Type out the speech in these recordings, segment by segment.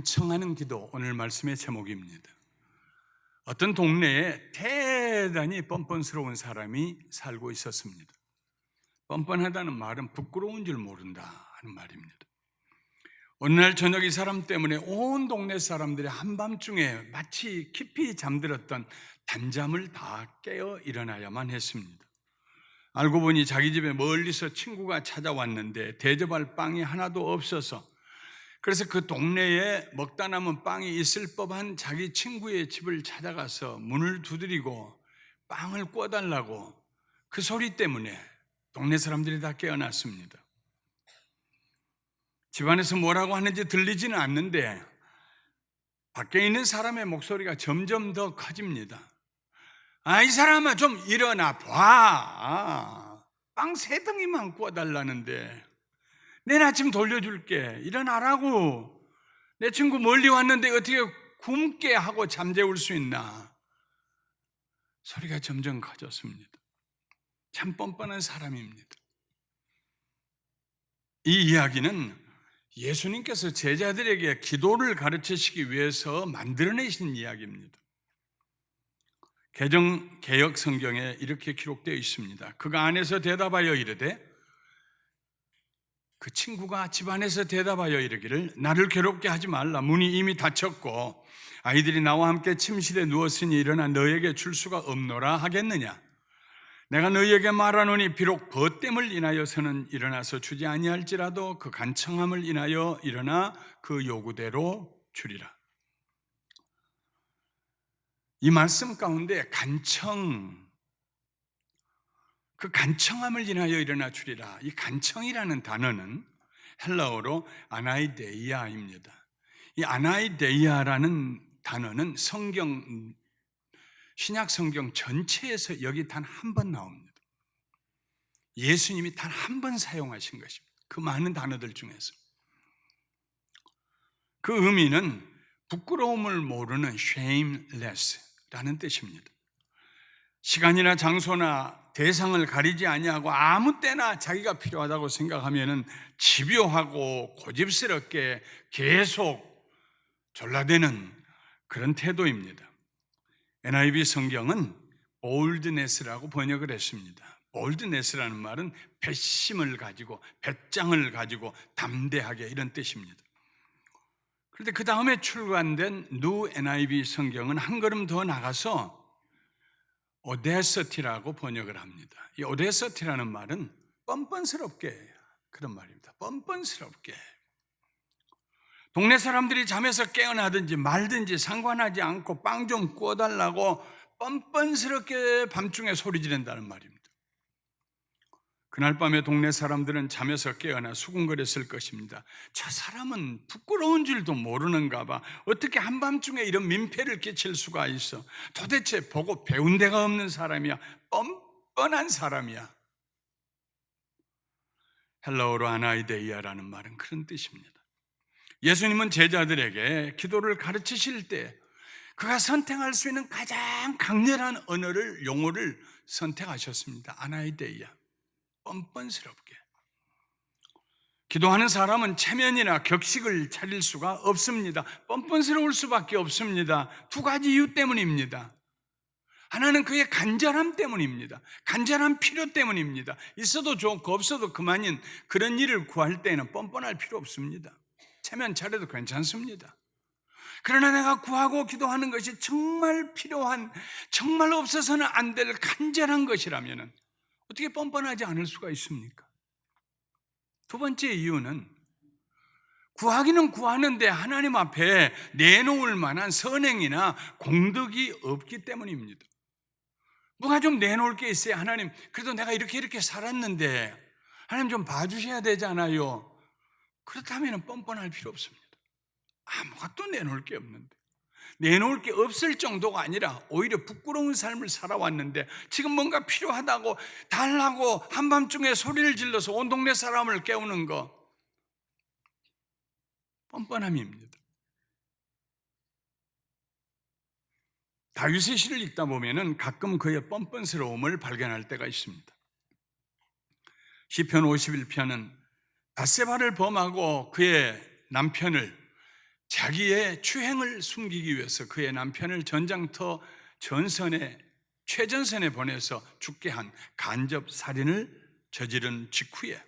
간청하는 기도, 오늘 말씀의 제목입니다. 어떤 동네에 대단히 뻔뻔스러운 사람이 살고 있었습니다. 뻔뻔하다는 말은 부끄러운 줄 모른다 하는 말입니다. 어느 날 저녁 이 사람 때문에 온 동네 사람들이 한밤중에 마치 깊이 잠들었던 단잠을 다 깨어 일어나야만 했습니다. 알고 보니 자기 집에 멀리서 친구가 찾아왔는데 대접할 빵이 하나도 없어서, 그래서 그 동네에 먹다 남은 빵이 있을 법한 자기 친구의 집을 찾아가서 문을 두드리고 빵을 꿔달라고, 그 소리 때문에 동네 사람들이 다 깨어났습니다. 집안에서 뭐라고 하는지 들리지는 않는데 밖에 있는 사람의 목소리가 점점 더 커집니다. 이 사람아 좀 일어나 봐. 빵 3덩이만 구워달라는데 내일 아침 돌려줄게. 일어나라고. 내 친구 멀리 왔는데 어떻게 굶게 하고 잠재울 수 있나. 소리가 점점 커졌습니다. 참 뻔뻔한 사람입니다. 이 이야기는 예수님께서 제자들에게 기도를 가르치시기 위해서 만들어내신 이야기입니다. 개역 성경에 이렇게 기록되어 있습니다. 그가 안에서 대답하여 이르되, 그 친구가 집안에서 대답하여 이르기를, 나를 괴롭게 하지 말라. 문이 이미 닫혔고 아이들이 나와 함께 침실에 누웠으니 일어나 너에게 줄 수가 없노라 하겠느냐. 내가 너희에게 말하노니 비록 벗됨을 인하여서는 일어나서 주지 아니할지라도 그 간청함을 인하여 일어나 그 요구대로 주리라. 이 말씀 가운데 그 간청함을 인하여 일어나 주리라. 이 간청이라는 단어는 헬라어로 아나이데이아입니다. 이 아나이데이아라는 단어는 신약 성경 전체에서 여기 단 한 번 나옵니다. 예수님이 단 한 번 사용하신 것입니다. 그 많은 단어들 중에서. 그 의미는 부끄러움을 모르는 shameless라는 뜻입니다. 시간이나 장소나 대상을 가리지 아니하고 아무 때나 자기가 필요하다고 생각하면은 집요하고 고집스럽게 계속 졸라대는 그런 태도입니다. NIV 성경은 boldness라고 번역을 했습니다. boldness라는 말은 배심을 가지고, 배짱을 가지고 담대하게, 이런 뜻입니다. 그런데 그 다음에 출간된 New NIV 성경은 한 걸음 더 나가서 audacity라고 번역을 합니다. 이 audacity라는 말은 뻔뻔스럽게, 그런 말입니다. 뻔뻔스럽게. 동네 사람들이 잠에서 깨어나든지 말든지 상관하지 않고 빵 좀 구워달라고 뻔뻔스럽게 밤중에 소리 지른다는 말입니다. 그날 밤에 동네 사람들은 잠에서 깨어나 수군거렸을 것입니다. 저 사람은 부끄러운 줄도 모르는가 봐. 어떻게 한밤중에 이런 민폐를 끼칠 수가 있어. 도대체 보고 배운 데가 없는 사람이야. 뻔뻔한 사람이야. 헬라어로 아나이데이아라는 말은 그런 뜻입니다. 예수님은 제자들에게 기도를 가르치실 때 그가 선택할 수 있는 가장 강렬한 용어를 선택하셨습니다. 아나이데이아. 뻔뻔스럽게. 기도하는 사람은 체면이나 격식을 차릴 수가 없습니다. 뻔뻔스러울 수밖에 없습니다. 2가지 이유 때문입니다. 하나는 그의 간절함 때문입니다. 간절한 필요 때문입니다. 있어도 좋고 없어도 그만인 그런 일을 구할 때는 뻔뻔할 필요 없습니다. 체면 차려도 괜찮습니다. 그러나 내가 구하고 기도하는 것이 정말 필요한, 정말 없어서는 안 될 간절한 것이라면 어떻게 뻔뻔하지 않을 수가 있습니까? 2번째 이유는 구하기는 구하는데 하나님 앞에 내놓을 만한 선행이나 공덕이 없기 때문입니다. 누가 좀 내놓을 게 있어야, 하나님 그래도 내가 이렇게 살았는데 하나님 좀 봐주셔야 되잖아요. 그렇다면 뻔뻔할 필요 없습니다. 아무것도 내놓을 게 없는데, 내놓을 게 없을 정도가 아니라 오히려 부끄러운 삶을 살아왔는데 지금 뭔가 필요하다고 달라고 한밤중에 소리를 질러서 온 동네 사람을 깨우는 거, 뻔뻔함입니다. 다윗의 시를 읽다 보면은 가끔 그의 뻔뻔스러움을 발견할 때가 있습니다. 시편 51편은 밧세바를 범하고 그의 남편을 자기의 추행을 숨기기 위해서 그의 남편을 전장터 최전선에 보내서 죽게 한 간접 살인을 저지른 직후에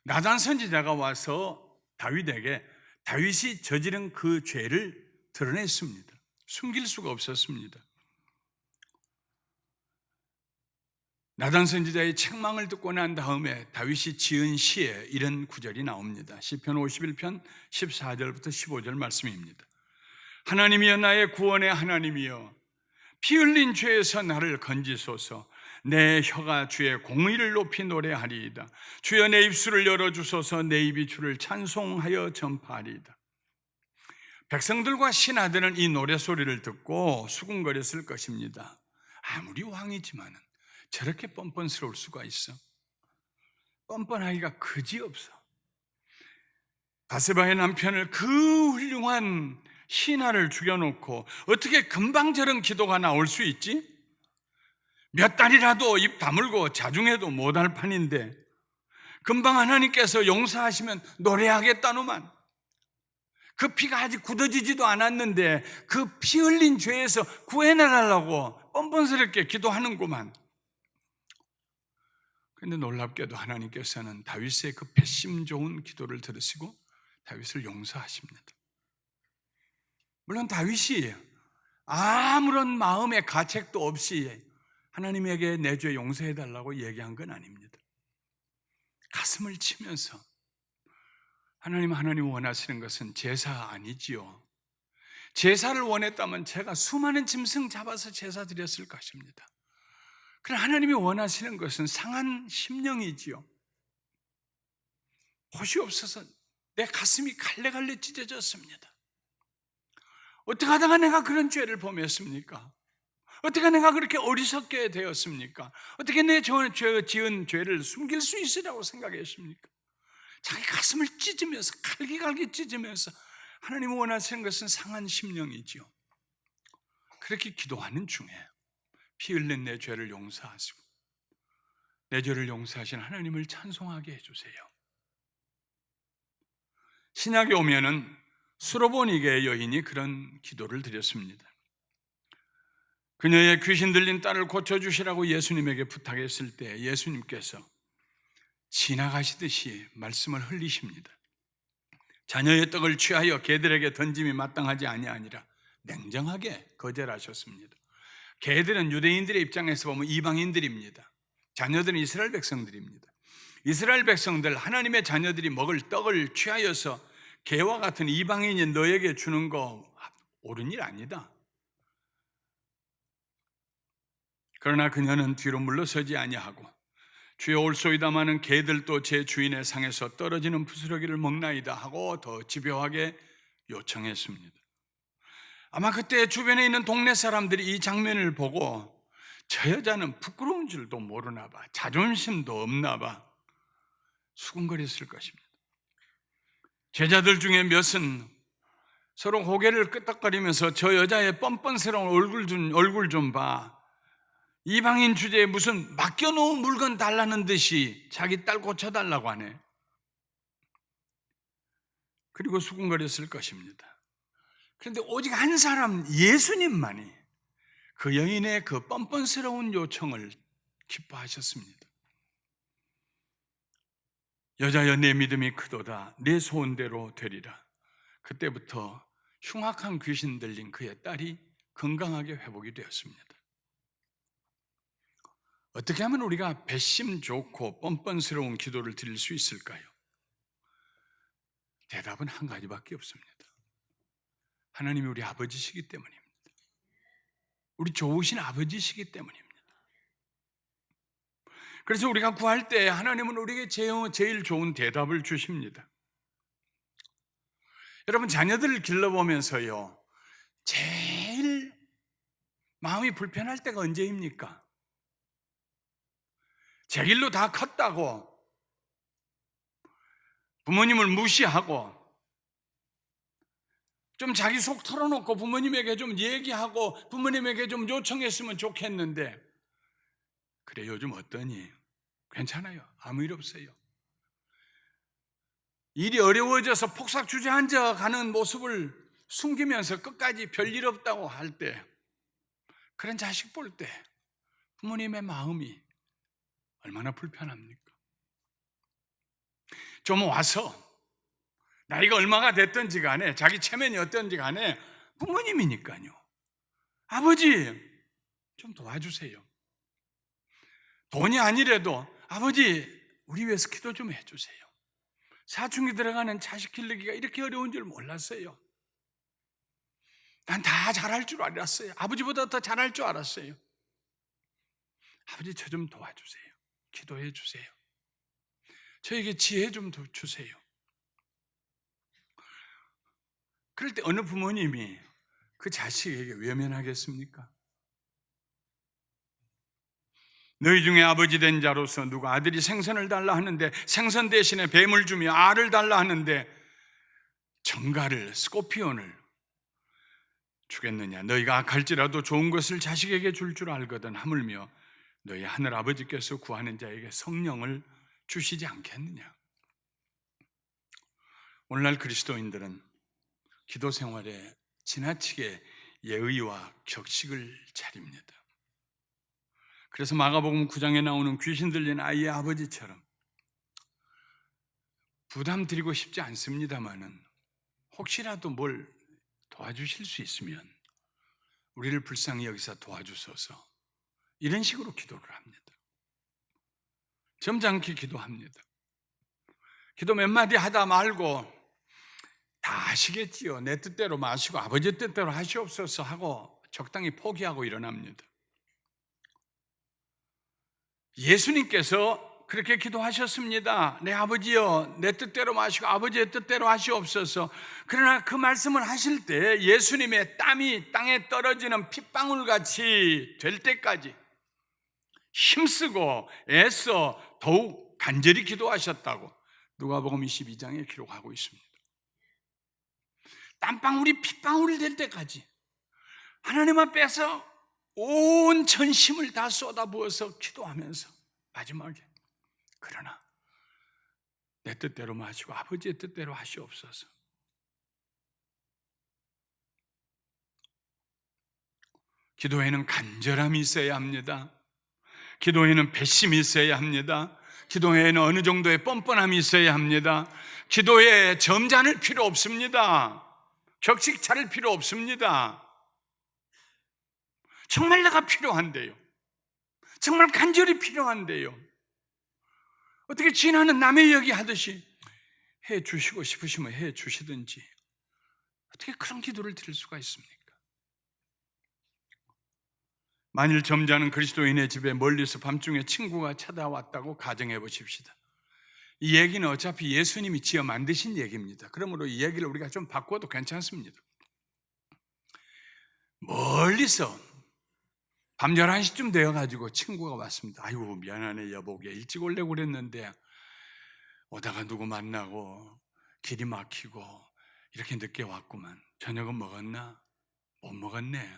나단 선지자가 와서 다윗이 저지른 그 죄를 드러냈습니다. 숨길 수가 없었습니다. 나단 선지자의 책망을 듣고 난 다음에 다윗이 지은 시에 이런 구절이 나옵니다. 시편 51편 14절부터 15절 말씀입니다. 하나님이여 나의 구원의 하나님이여 피 흘린 죄에서 나를 건지소서. 내 혀가 주의 공의를 높이 노래하리이다. 주여 내 입술을 열어주소서. 내 입이 주를 찬송하여 전파하리이다. 백성들과 신하들은 이 노래소리를 듣고 수군거렸을 것입니다. 아무리 왕이지만은 저렇게 뻔뻔스러울 수가 있어? 뻔뻔하기가 그지없어. 바세바의 남편을 그 훌륭한 신하를 죽여놓고 어떻게 금방 저런 기도가 나올 수 있지? 몇 달이라도 입 다물고 자중해도 못할 판인데 금방 하나님께서 용서하시면 노래하겠다노만. 그 피가 아직 굳어지지도 않았는데 그 피 흘린 죄에서 구해내달라고 뻔뻔스럽게 기도하는구만. 그런데 놀랍게도 하나님께서는 다윗의 그 배심 좋은 기도를 들으시고 다윗을 용서하십니다. 물론 다윗이 아무런 마음의 가책도 없이 하나님에게 내 죄 용서해달라고 얘기한 건 아닙니다. 가슴을 치면서 하나님 원하시는 것은 제사 아니지요. 제사를 원했다면 제가 수많은 짐승 잡아서 제사 드렸을 것입니다. 그러나 하나님이 원하시는 것은 상한 심령이지요. 곳이 없어서 내 가슴이 갈래갈래 찢어졌습니다. 어떻게 하다가 내가 그런 죄를 범했습니까? 어떻게 내가 그렇게 어리석게 되었습니까? 어떻게 내 지은 죄를 숨길 수 있으라고 생각했습니까? 자기 가슴을 찢으면서 갈기갈기 찢으면서 하나님이 원하시는 것은 상한 심령이지요. 그렇게 기도하는 중에 피 흘린 내 죄를 용서하시고 내 죄를 용서하신 하나님을 찬송하게 해주세요. 신약에 오면은 수로보니게 여인이 그런 기도를 드렸습니다. 그녀의 귀신 들린 딸을 고쳐주시라고 예수님에게 부탁했을 때 예수님께서 지나가시듯이 말씀을 흘리십니다. 자녀의 떡을 취하여 개들에게 던짐이 마땅하지 아니하니라 냉정하게 거절하셨습니다. 개들은 유대인들의 입장에서 보면 이방인들입니다. 자녀들은 이스라엘 백성들입니다. 이스라엘 백성들, 하나님의 자녀들이 먹을 떡을 취하여서 개와 같은 이방인이 너에게 주는 거 옳은 일 아니다. 그러나 그녀는 뒤로 물러서지 아니하고 주여 올소이다마는 개들도 제 주인의 상에서 떨어지는 부스러기를 먹나이다 하고 더 집요하게 요청했습니다. 아마 그때 주변에 있는 동네 사람들이 이 장면을 보고 저 여자는 부끄러운 줄도 모르나 봐, 자존심도 없나 봐 수군거렸을 것입니다. 제자들 중에 몇은 서로 고개를 끄덕거리면서 저 여자의 뻔뻔스러운 얼굴 좀 봐, 이방인 주제에 무슨 맡겨놓은 물건 달라는 듯이 자기 딸 고쳐달라고 하네. 그리고 수군거렸을 것입니다. 그런데 오직 한 사람, 예수님만이 그 여인의 그 뻔뻔스러운 요청을 기뻐하셨습니다. 여자여 내 믿음이 크도다, 내 소원대로 되리라. 그때부터 흉악한 귀신 들린 그의 딸이 건강하게 회복이 되었습니다. 어떻게 하면 우리가 배심 좋고 뻔뻔스러운 기도를 드릴 수 있을까요? 대답은 한 가지밖에 없습니다. 하나님이 우리 아버지시기 때문입니다. 우리 좋으신 아버지시기 때문입니다. 그래서 우리가 구할 때 하나님은 우리에게 제일 좋은 대답을 주십니다. 여러분, 자녀들을 길러보면서요, 제일 마음이 불편할 때가 언제입니까? 제 길로 다 컸다고 부모님을 무시하고 좀 자기 속 털어놓고 부모님에게 좀 얘기하고 부모님에게 좀 요청했으면 좋겠는데, 그래 요즘 어떠니? 괜찮아요. 아무 일 없어요. 일이 어려워져서 폭삭 주저앉아 가는 모습을 숨기면서 끝까지 별일 없다고 할 때, 그런 자식 볼 때 부모님의 마음이 얼마나 불편합니까? 좀 와서 나이가 얼마가 됐든지 간에, 자기 체면이 어떤지 간에 부모님이니까요. 아버지 좀 도와주세요. 돈이 아니래도 아버지 우리 위해서 기도 좀 해주세요. 사춘기 들어가는 자식 기르기가 이렇게 어려운 줄 몰랐어요. 난 다 잘할 줄 알았어요. 아버지보다 더 잘할 줄 알았어요. 아버지 저 좀 도와주세요. 기도해 주세요. 저에게 지혜 좀 주세요. 그럴 때 어느 부모님이 그 자식에게 외면하겠습니까? 너희 중에 아버지 된 자로서 누가 아들이 생선을 달라 하는데 생선 대신에 뱀을 주며 알을 달라 하는데 정갈을, 스코피온을 주겠느냐? 너희가 악할지라도 좋은 것을 자식에게 줄 줄 알거든 하물며 너희 하늘 아버지께서 구하는 자에게 성령을 주시지 않겠느냐? 오늘날 그리스도인들은 기도 생활에 지나치게 예의와 격식을 차립니다. 그래서 마가복음 9장에 나오는 귀신 들린 아이의 아버지처럼 부담 드리고 싶지 않습니다만은 혹시라도 뭘 도와주실 수 있으면 우리를 불쌍히 여기서 도와주소서, 이런 식으로 기도를 합니다. 점잖게 기도합니다. 기도 몇 마디 하다 말고 다 아시겠지요. 내 뜻대로 마시고 아버지 뜻대로 하시옵소서 하고 적당히 포기하고 일어납니다. 예수님께서 그렇게 기도하셨습니다. 내 아버지여, 내 뜻대로 마시고 아버지의 뜻대로 하시옵소서. 그러나 그 말씀을 하실 때 예수님의 땀이 땅에 떨어지는 핏방울같이 될 때까지 힘쓰고 애써 더욱 간절히 기도하셨다고 누가복음 22장에 기록하고 있습니다. 땀방울이 핏방울이 될 때까지 하나님 앞에서 온 전심을 다 쏟아부어서 기도하면서 마지막에 그러나 내 뜻대로 마시고 아버지의 뜻대로 하시옵소서. 기도에는 간절함이 있어야 합니다. 기도에는 배심이 있어야 합니다. 기도에는 어느 정도의 뻔뻔함이 있어야 합니다. 기도에 점잖을 필요 없습니다. 격식 차릴 필요 없습니다. 정말 내가 필요한데요. 정말 간절히 필요한데요. 어떻게 지나는 남의 이야기 하듯이 해 주시고 싶으시면 해 주시든지 어떻게 그런 기도를 드릴 수가 있습니까? 만일 점잖은 그리스도인의 집에 멀리서 밤중에 친구가 찾아왔다고 가정해 보십시다. 이 얘기는 어차피 예수님이 지어 만드신 얘기입니다. 그러므로 이 얘기를 우리가 좀 바꿔도 괜찮습니다. 멀리서 밤 11시쯤 되어가지고 친구가 왔습니다. 아이고 미안하네 여보게, 일찍 오려고 그랬는데 오다가 누구 만나고 길이 막히고 이렇게 늦게 왔구만. 저녁은 먹었나? 못 먹었네.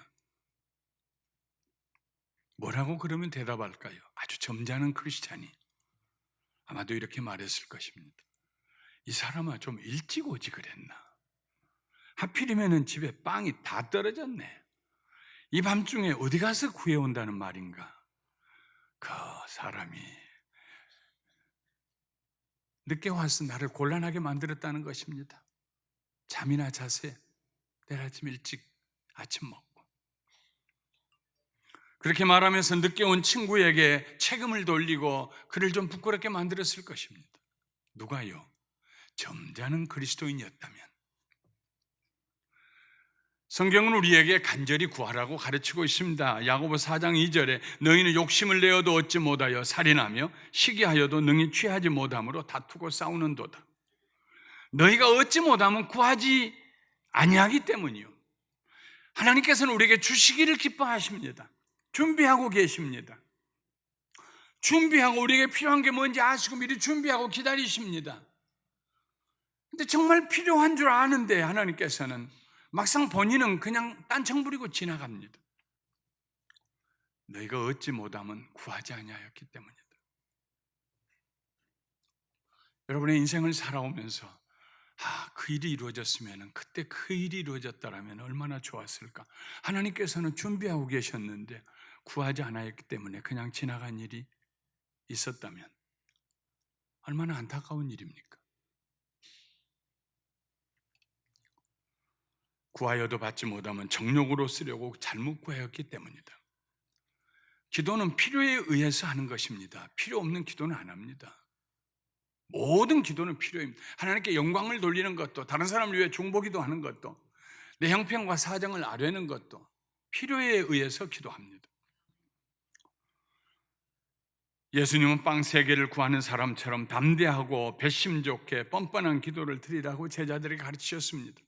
뭐라고 그러면 대답할까요? 아주 점잖은 크리스찬이 아마도 이렇게 말했을 것입니다. 이 사람아 좀 일찍 오지 그랬나? 하필이면 집에 빵이 다 떨어졌네. 이 밤중에 어디 가서 구해온다는 말인가? 그 사람이 늦게 와서 나를 곤란하게 만들었다는 것입니다. 잠이나 자세, 내일 아침 일찍 아침 먹고. 그렇게 말하면서 늦게 온 친구에게 책임을 돌리고 그를 좀 부끄럽게 만들었을 것입니다. 누가요? 점잖은 그리스도인이었다면. 성경은 우리에게 간절히 구하라고 가르치고 있습니다. 야고보 4장 2절에 너희는 욕심을 내어도 얻지 못하여 살인하며 시기하여도 능히 취하지 못함으로 다투고 싸우는도다. 너희가 얻지 못하면 구하지 아니하기 때문이요. 하나님께서는 우리에게 주시기를 기뻐하십니다. 준비하고 계십니다. 준비하고 우리에게 필요한 게 뭔지 아시고 미리 준비하고 기다리십니다. 근데 정말 필요한 줄 아는데 하나님께서는 막상 본인은 그냥 딴청 부리고 지나갑니다. 너희가 얻지 못하면 구하지 아니하였기 때문이다. 여러분의 인생을 살아오면서 그 일이 이루어졌으면, 그때 그 일이 이루어졌다라면 얼마나 좋았을까. 하나님께서는 준비하고 계셨는데 구하지 않았기 때문에 그냥 지나간 일이 있었다면 얼마나 안타까운 일입니까? 구하여도 받지 못하면 정욕으로 쓰려고 잘못 구하였기 때문이다. 기도는 필요에 의해서 하는 것입니다. 필요 없는 기도는 안 합니다. 모든 기도는 필요입니다. 하나님께 영광을 돌리는 것도, 다른 사람을 위해 중보기도 하는 것도, 내 형편과 사정을 아뢰는 것도 필요에 의해서 기도합니다. 예수님은 빵 3개를 구하는 사람처럼 담대하고 배심 좋게 뻔뻔한 기도를 드리라고 제자들에게 가르치셨습니다.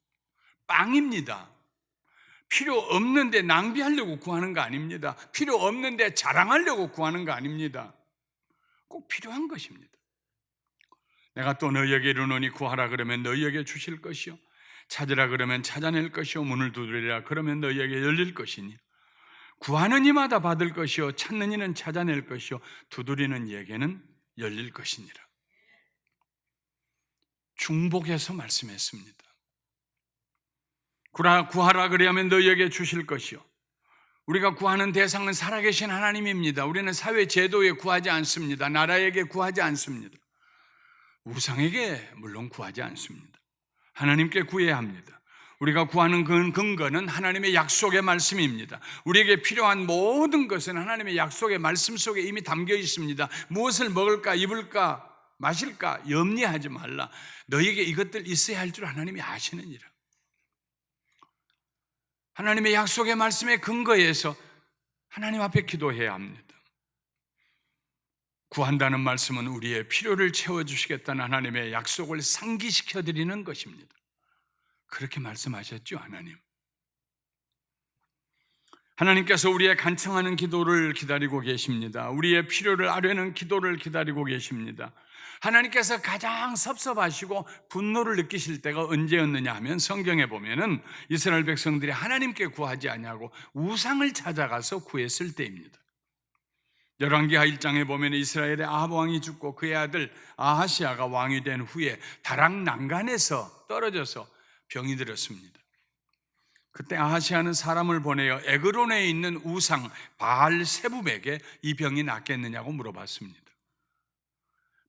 빵입니다. 필요 없는데 낭비하려고 구하는 거 아닙니다. 필요 없는데 자랑하려고 구하는 거 아닙니다. 꼭 필요한 것입니다. 내가 또 너희에게 이르노니 구하라 그러면 너희에게 주실 것이요, 찾으라 그러면 찾아낼 것이요, 문을 두드리라 그러면 너희에게 열릴 것이니, 구하는 이마다 받을 것이요, 찾는 이는 찾아낼 것이요, 두드리는 이에게는 열릴 것이니라. 중복해서 말씀했습니다. 구하라 그러면 너희에게 주실 것이요. 우리가 구하는 대상은 살아계신 하나님입니다. 우리는 사회 제도에 구하지 않습니다. 나라에게 구하지 않습니다. 우상에게 물론 구하지 않습니다. 하나님께 구해야 합니다. 우리가 구하는 근거는 하나님의 약속의 말씀입니다. 우리에게 필요한 모든 것은 하나님의 약속의 말씀 속에 이미 담겨 있습니다. 무엇을 먹을까, 입을까, 마실까 염려하지 말라. 너희에게 이것들 있어야 할 줄 하나님이 아시느니라. 하나님의 약속의 말씀의 근거에서 하나님 앞에 기도해야 합니다. 구한다는 말씀은 우리의 필요를 채워주시겠다는 하나님의 약속을 상기시켜드리는 것입니다. 그렇게 말씀하셨죠, 하나님. 하나님께서 우리의 간청하는 기도를 기다리고 계십니다. 우리의 필요를 아뢰는 기도를 기다리고 계십니다. 하나님께서 가장 섭섭하시고 분노를 느끼실 때가 언제였느냐 하면, 성경에 보면은 이스라엘 백성들이 하나님께 구하지 아니하고 우상을 찾아가서 구했을 때입니다. 열왕기하 1장에 보면 이스라엘의 아합 왕이 죽고 그의 아들 아하시아가 왕이 된 후에 다락 난간에서 떨어져서 병이 들었습니다. 그때 아하시아는 사람을 보내어 에그론에 있는 우상 바알세붑에게 이 병이 낫겠느냐고 물어봤습니다.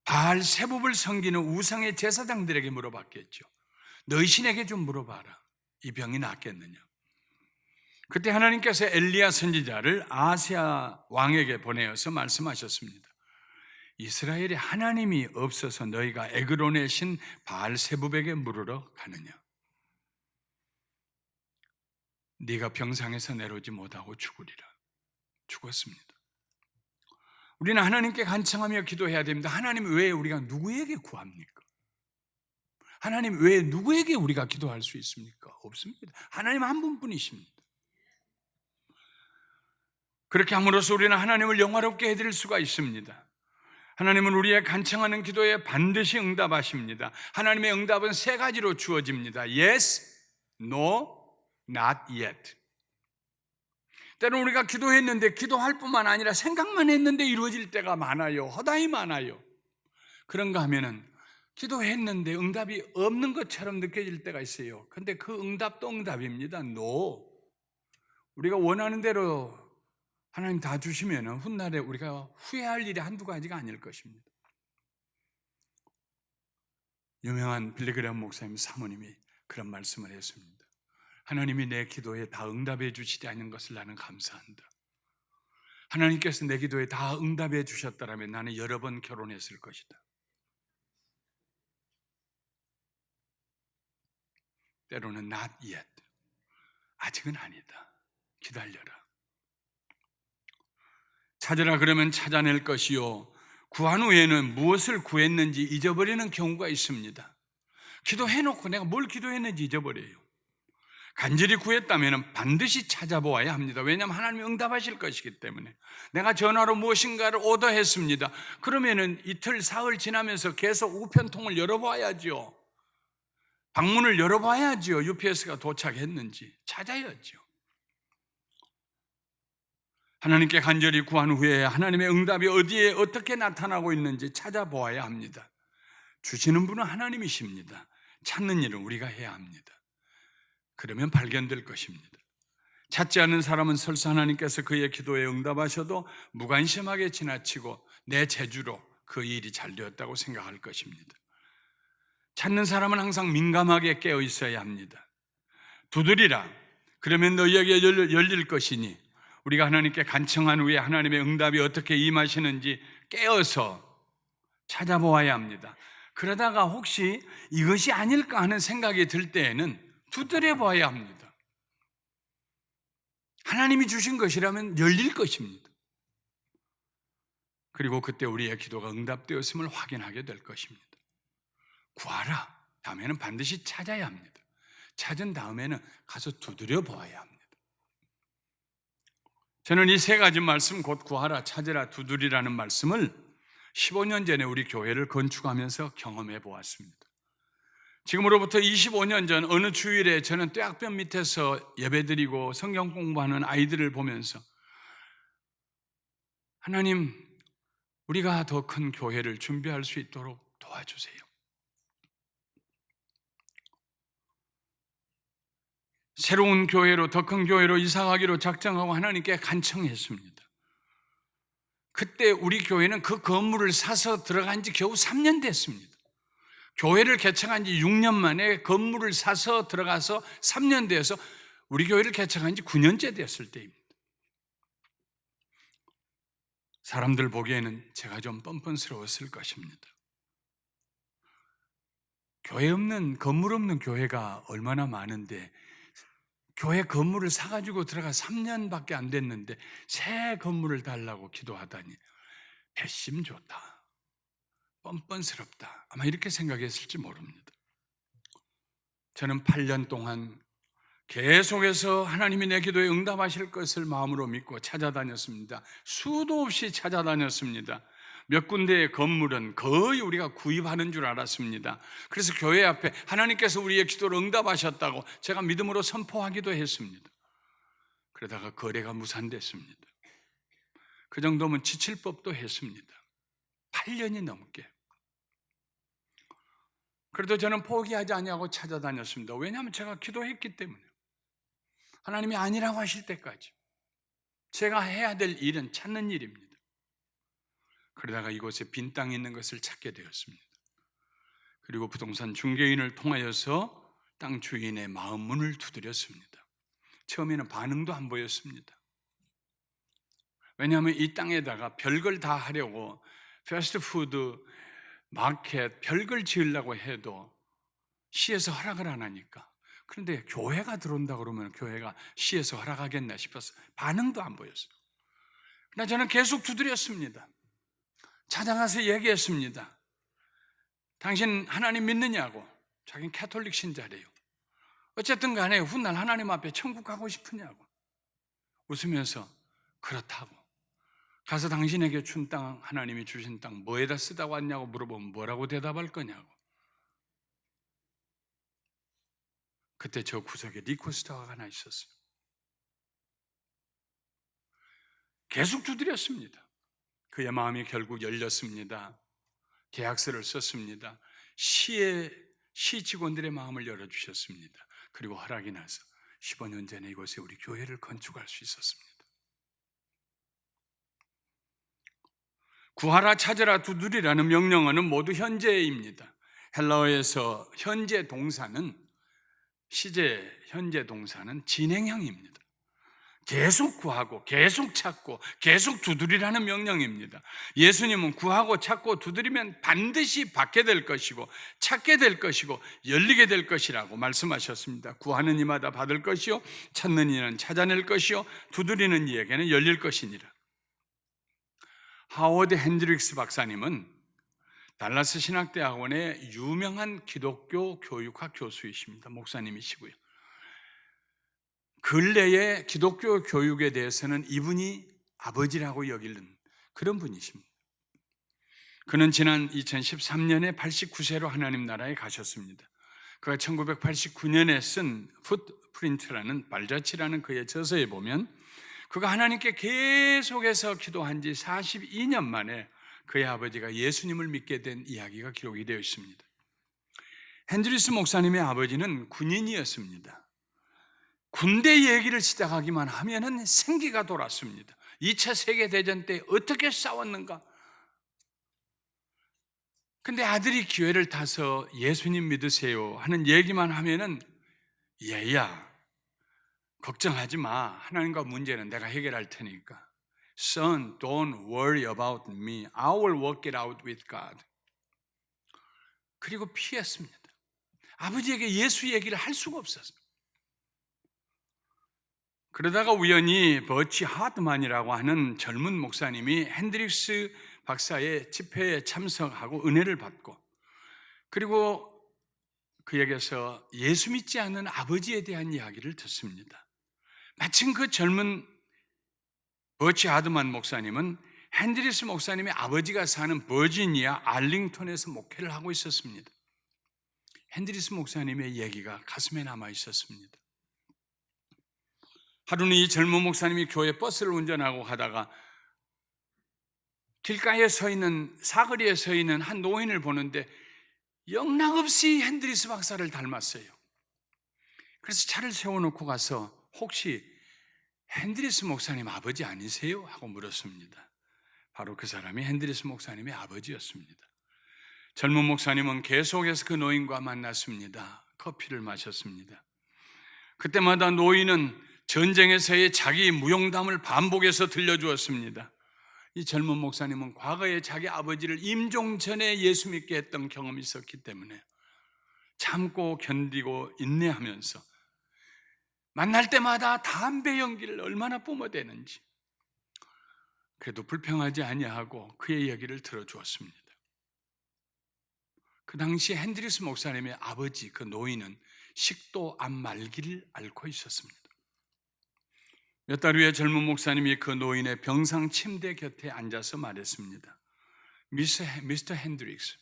바알세붑을 섬기는 우상의 제사장들에게 물어봤겠죠. 너희 신에게 좀 물어봐라. 이 병이 낫겠느냐. 그때 하나님께서 엘리야 선지자를 아하시아 왕에게 보내어서 말씀하셨습니다. 이스라엘에 하나님이 없어서 너희가 에그론의 신 바알세붑에게 물으러 가느냐. 네가 병상에서 내려오지 못하고 죽으리라. 죽었습니다. 우리는 하나님께 간청하며 기도해야 됩니다. 하나님 외에 우리가 누구에게 구합니까? 하나님 외에 누구에게 우리가 기도할 수 있습니까? 없습니다. 하나님 한 분뿐이십니다. 그렇게 함으로써 우리는 하나님을 영화롭게 해드릴 수가 있습니다. 하나님은 우리의 간청하는 기도에 반드시 응답하십니다. 하나님의 응답은 3가지로 주어집니다. Yes, No, Not yet. 때로는 우리가 기도했는데 기도할 뿐만 아니라 생각만 했는데 이루어질 때가 많아요. 허다히 많아요. 그런가 하면은 기도했는데 응답이 없는 것처럼 느껴질 때가 있어요. 근데 그 응답도 응답입니다. No. 우리가 원하는 대로 하나님 다 주시면 훗날에 우리가 후회할 일이 한두 가지가 아닐 것입니다. 유명한 빌리그레엄 목사님 사모님이 그런 말씀을 했습니다. 하나님이 내 기도에 다 응답해 주시지 않는 것을 나는 감사한다. 하나님께서 내 기도에 다 응답해 주셨다면 나는 여러 번 결혼했을 것이다. 때로는 not yet. 아직은 아니다. 기다려라. 찾으라 그러면 찾아낼 것이요, 구한 후에는 무엇을 구했는지 잊어버리는 경우가 있습니다. 기도해놓고 내가 뭘 기도했는지 잊어버려요. 간절히 구했다면 반드시 찾아보아야 합니다. 왜냐하면 하나님이 응답하실 것이기 때문에. 내가 전화로 무엇인가를 오더했습니다. 그러면은 이틀, 사흘 지나면서 계속 우편통을 열어봐야죠. 방문을 열어봐야죠. UPS가 도착했는지 찾아야죠. 하나님께 간절히 구한 후에 하나님의 응답이 어디에 어떻게 나타나고 있는지 찾아보아야 합니다. 주시는 분은 하나님이십니다. 찾는 일을 우리가 해야 합니다. 그러면 발견될 것입니다. 찾지 않는 사람은 설사 하나님께서 그의 기도에 응답하셔도 무관심하게 지나치고 내 재주로 그 일이 잘 되었다고 생각할 것입니다. 찾는 사람은 항상 민감하게 깨어 있어야 합니다. 두드리라. 그러면 너희에게 열릴 것이니, 우리가 하나님께 간청한 후에 하나님의 응답이 어떻게 임하시는지 깨어서 찾아보아야 합니다. 그러다가 혹시 이것이 아닐까 하는 생각이 들 때에는 두드려 봐야 합니다. 하나님이 주신 것이라면 열릴 것입니다. 그리고 그때 우리의 기도가 응답되었음을 확인하게 될 것입니다. 구하라. 다음에는 반드시 찾아야 합니다. 찾은 다음에는 가서 두드려 보아야 합니다. 저는 이 세 가지 말씀, 곧 구하라, 찾으라, 두드리라는 말씀을 15년 전에 우리 교회를 건축하면서 경험해 보았습니다. 지금으로부터 25년 전 어느 주일에 저는 떼학변 밑에서 예배드리고 성경 공부하는 아이들을 보면서 하나님, 우리가 더 큰 교회를 준비할 수 있도록 도와주세요. 새로운 교회로, 더 큰 교회로 이사가기로 작정하고 하나님께 간청했습니다. 그때 우리 교회는 그 건물을 사서 들어간 지 겨우 3년 됐습니다. 교회를 개척한 지 6년 만에 건물을 사서 들어가서 3년 되어서 우리 교회를 개척한 지 9년째 됐을 때입니다. 사람들 보기에는 제가 좀 뻔뻔스러웠을 것입니다. 교회 없는, 건물 없는 교회가 얼마나 많은데 교회 건물을 사가지고 들어가 3년밖에 안 됐는데 새 건물을 달라고 기도하다니 배심 좋다, 뻔뻔스럽다, 아마 이렇게 생각했을지 모릅니다. 저는 8년 동안 계속해서 하나님이 내 기도에 응답하실 것을 마음으로 믿고 찾아다녔습니다. 수도 없이 찾아다녔습니다. 몇 군데의 건물은 거의 우리가 구입하는 줄 알았습니다. 그래서 교회 앞에 하나님께서 우리의 기도를 응답하셨다고 제가 믿음으로 선포하기도 했습니다. 그러다가 거래가 무산됐습니다. 그 정도면 지칠 법도 했습니다. 8년이 넘게. 그래도 저는 포기하지 아니하고 찾아다녔습니다. 왜냐하면 제가 기도했기 때문에. 하나님이 아니라고 하실 때까지 제가 해야 될 일은 찾는 일입니다. 그러다가 이곳에 빈 땅이 있는 것을 찾게 되었습니다. 그리고 부동산 중개인을 통하여서 땅 주인의 마음 문을 두드렸습니다. 처음에는 반응도 안 보였습니다. 왜냐하면 이 땅에다가 별걸 다 하려고 패스트푸드, 마켓, 별걸 지으려고 해도 시에서 허락을 안 하니까. 그런데 교회가 들어온다 그러면 교회가 시에서 허락하겠나 싶어서 반응도 안 보였어요. 그러나 저는 계속 두드렸습니다. 찾아가서 얘기했습니다. 당신 하나님 믿느냐고. 자기는 캐톨릭 신자래요. 어쨌든 간에 훗날 하나님 앞에 천국 가고 싶으냐고. 웃으면서 그렇다고. 가서 당신에게 준 땅, 하나님이 주신 땅 뭐에다 쓰다고 왔냐고 물어보면 뭐라고 대답할 거냐고. 그때 저 구석에 리코스터가 하나 있었어요. 계속 두드렸습니다. 그의 마음이 결국 열렸습니다. 계약서를 썼습니다. 시 직원들의 마음을 열어주셨습니다. 그리고 허락이 나서 15년 전에 이곳에 우리 교회를 건축할 수 있었습니다. 구하라, 찾으라, 두드리라는 명령어는 모두 현재입니다. 헬라어에서 현재 동사는 현재 동사는 진행형입니다. 계속 구하고 계속 찾고 계속 두드리라는 명령입니다. 예수님은 구하고 찾고 두드리면 반드시 받게 될 것이고 찾게 될 것이고 열리게 될 것이라고 말씀하셨습니다. 구하는 이마다 받을 것이요 찾는 이는 찾아낼 것이요 두드리는 이에게는 열릴 것이니라. 하워드 핸드릭스 박사님은 달라스 신학대학원의 유명한 기독교 교육학 교수이십니다. 목사님이시고요. 근래의 기독교 교육에 대해서는 이분이 아버지라고 여기는 그런 분이십니다. 그는 지난 2013년에 89세로 하나님 나라에 가셨습니다. 그가 1989년에 쓴 풋프린트라는 발자취라는 그의 저서에 보면 그가 하나님께 계속해서 기도한 지 42년 만에 그의 아버지가 예수님을 믿게 된 이야기가 기록이 되어 있습니다. 핸드리스 목사님의 아버지는 군인이었습니다. 군대 얘기를 시작하기만 하면은 생기가 돌았습니다. 2차 세계대전 때 어떻게 싸웠는가? 근데 아들이 기회를 타서 예수님 믿으세요 하는 얘기만 하면은 얘야, 걱정하지 마. 하나님과 문제는 내가 해결할 테니까. Son, don't worry about me. I will work it out with God. 그리고 피했습니다. 아버지에게 예수 얘기를 할 수가 없었어요. 그러다가 우연히 버치 하드만이라고 하는 젊은 목사님이 핸드릭스 박사의 집회에 참석하고 은혜를 받고, 그리고 그에게서 예수 믿지 않는 아버지에 대한 이야기를 듣습니다. 마침 그 젊은 버치 하드만 목사님은 핸드리스 목사님의 아버지가 사는 버지니아 알링턴에서 목회를 하고 있었습니다. 핸드리스 목사님의 얘기가 가슴에 남아 있었습니다. 하루는 이 젊은 목사님이 교회 버스를 운전하고 가다가 길가에 서 있는, 사거리에 서 있는 한 노인을 보는데 영락없이 핸드리스 박사를 닮았어요. 그래서 차를 세워놓고 가서 혹시 핸드리스 목사님 아버지 아니세요? 하고 물었습니다. 바로 그 사람이 핸드리스 목사님의 아버지였습니다. 젊은 목사님은 계속해서 그 노인과 만났습니다. 커피를 마셨습니다. 그때마다 노인은 전쟁에서의 자기 무용담을 반복해서 들려주었습니다. 이 젊은 목사님은 과거에 자기 아버지를 임종 전에 예수 믿게 했던 경험이 있었기 때문에 참고 견디고 인내하면서 만날 때마다 담배 연기를 얼마나 뿜어대는지 그래도 불평하지 아니하고 그의 얘기를 들어주었습니다. 그 당시 핸드리스 목사님의 아버지 그 노인은 식도 암 말기를 앓고 있었습니다. 몇 달 후에 젊은 목사님이 그 노인의 병상 침대 곁에 앉아서 말했습니다. 미스터 핸드릭스,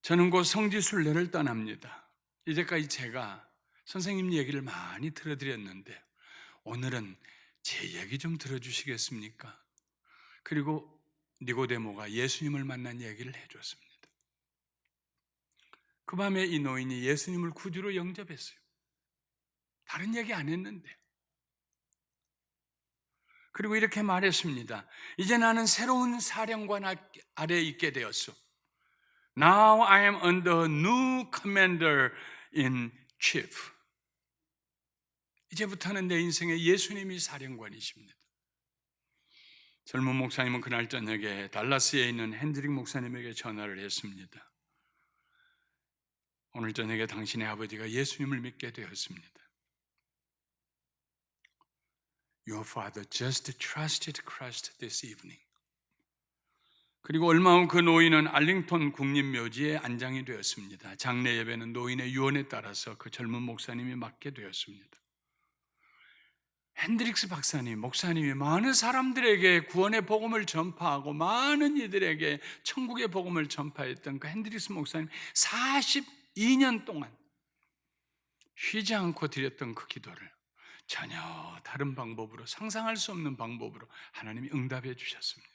저는 곧 성지순례를 떠납니다. 이제까지 제가 선생님 얘기를 많이 들어드렸는데 오늘은 제 얘기 좀 들어주시겠습니까? 그리고 니고데모가 예수님을 만난 얘기를 해줬습니다. 그 밤에 이 노인이 예수님을 구주로 영접했어요. 다른 얘기 안 했는데. 그리고 이렇게 말했습니다. 이제 나는 새로운 사령관 아래에 있게 되었어. Now I am under new commander in chief. 이제부터는 내 인생에 예수님이 사령관이십니다. 젊은 목사님은 그날 저녁에 달라스에 있는 핸드릭 목사님에게 전화를 했습니다. 오늘 저녁에 당신의 아버지가 예수님을 믿게 되었습니다. Your father just trusted Christ this evening. 그리고 얼마 후 그 노인은 알링턴 국립묘지에 안장이 되었습니다. 장례 예배는 노인의 유언에 따라서 그 젊은 목사님이 맡게 되었습니다. 핸드릭스 박사님, 목사님이 많은 사람들에게 구원의 복음을 전파하고 많은 이들에게 천국의 복음을 전파했던 그 핸드릭스 목사님 42년 동안 쉬지 않고 드렸던 그 기도를 전혀 다른 방법으로, 상상할 수 없는 방법으로 하나님이 응답해 주셨습니다.